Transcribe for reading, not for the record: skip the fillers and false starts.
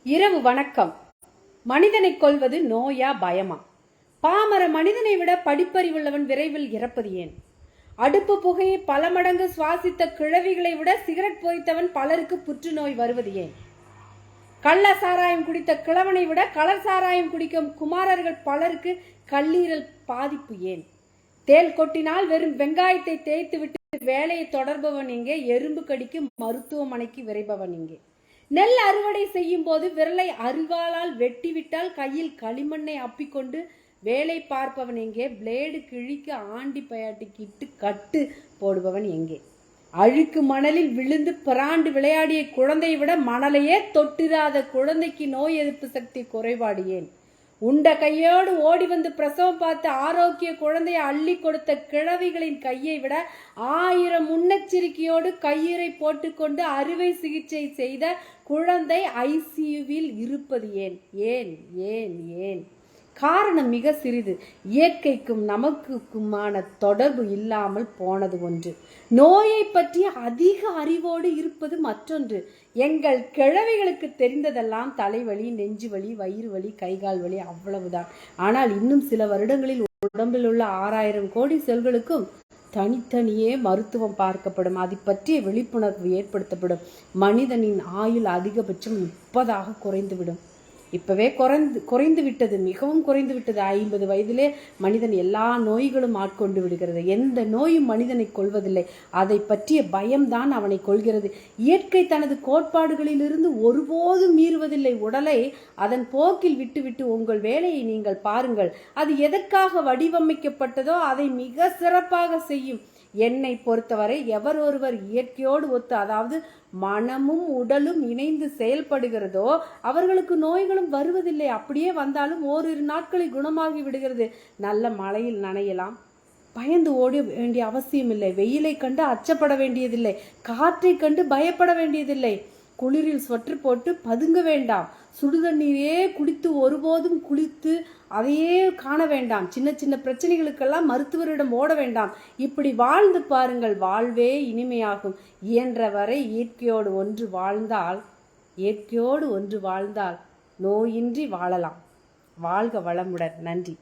இரவு வணக்கம். மனிதனை கொல்வது நோயா பயமா? பாமர மனிதனை விட படிப்பறிவுள்ளவன் விரைவில் இறப்பது ஏன்? அடுப்பு புகையை பல மடங்கு சுவாசித்த கிழவிகளை விட சிகரெட் போய்த்தவன் பலருக்கு புற்றுநோய் வருவது ஏன்? கள்ள சாராயம் குடித்த கிழவனை விட கலர் சாராயம் குடிக்கும் குமாரர்கள் பலருக்கு கல்லீரல் பாதிப்பு ஏன்? தேல் கொட்டினால் வெறும் வெங்காயத்தை தேய்த்து விட்டு வேலையை தொடர்பவன் எங்கே? எறும்பு கடிக்கு மருத்துவமனைக்கு விரைபவன் எங்கே? நெல் அறுவடை செய்யும் போது விரலை அரிவாளால் வெட்டிவிட்டால் கையில் களிமண்ணை அப்பிக்கொண்டு வேலை பார்ப்பவன் எங்கே? பிளேடு கிழிக்கு ஆண்டிபயாட்டிக் இட்டு கட்டு போடுபவன் எங்கே? அழுக்கு மணலில் விழுந்து பிராண்டு விளையாடிய குழந்தையை விட மணலையே தொட்டிராத குழந்தைக்கு நோய் எதிர்ப்பு சக்தி குறைபாடு ஏன்? உண்ட கையோடு ஓடி வந்து பிரசவம் பார்த்து ஆரோக்கிய குழந்தையை அள்ளி கொடுத்த கிழவிகளின் கையை விட 1000 முன்னெச்சரிக்கையோடு கையுறை போட்டுக்கொண்டு அறுவை சிகிச்சை செய்த குழந்தை ஐசியூவில் இருப்பது ஏன்? ஏன் ஏன் ஏன்? காரணம் மிக சிறிது. இயற்கைக்கும் நமக்குமான தொடர்பு இல்லாமல் போனது ஒன்று, நோயை பற்றி அதிக அறிவோடு இருப்பது மற்றொன்று. எங்கள் கிழவிகளுக்கு தெரிந்ததெல்லாம் தலைவலி, நெஞ்சு வலி, வயிறு வலி, கைகால் வலி, அவ்வளவுதான். ஆனால் இன்னும் சில வருடங்களில் உடம்பில் உள்ள 6000 கோடி செல்களுக்கும் தனித்தனியே மருத்துவம் பார்க்கப்படும். அதை பற்றிய விழிப்புணர்வு ஏற்படுத்தப்படும். மனிதனின் ஆயுள் அதிகபட்சம் 30 குறைந்துவிடும். இப்பவே குறைந்து விட்டது, மிகவும் குறைந்து விட்டது. 50 வயதிலே மனிதன் எல்லா நோய்களும் ஆட்கொண்டு விடுகிறது. எந்த நோயும் மனிதனை கொள்வதில்லை. அதை பற்றிய பயம்தான் அவனை கொள்கிறது. இயற்கை தனது கோட்பாடுகளிலிருந்து ஒருபோதும் மீறுவதில்லை. உடலை அதன் போக்கில் விட்டுவிட்டு உங்கள் வேலையை நீங்கள் பாருங்கள். அது எதற்காக வடிவமைக்கப்பட்டதோ அதை மிக சிறப்பாக செய்யும். என்னை பொறுத்தவரை எவர் ஒருவர் இயற்கையோடு ஒத்து, அதாவது மனமும் உடலும் இணைந்து செயல்படுகிறதோ அவர்களுக்கு நோய்களும் வருவதில்லை. அப்படியே வந்தாலும் ஓரிரு நாட்களில் குணமாகி விடுகிறது. நல்ல மழையில் நனையலாம், பயந்து ஓட வேண்டிய அவசியம் இல்லை. வெயிலை கண்டு அச்சப்பட வேண்டியதில்லை, காற்றை கண்டு பயப்பட வேண்டியதில்லை. குளிரில் சொற்று போட்டு பதுங்க வேண்டாம். சுடுதண்ணீரே குடித்து ஒருபோதும் குளித்து அதையே காண வேண்டாம். சின்ன சின்ன பிரச்சனைகளுக்கெல்லாம் மருத்துவரிடம் ஓட வேண்டாம். இப்படி வாழ்ந்து பாருங்கள், வாழ்வே இனிமையாகும். இயன்றவரை இயற்கையோடு ஒன்று வாழ்ந்தால் நோயின்றி வாழலாம். வாழ்க வளமுடன். நன்றி.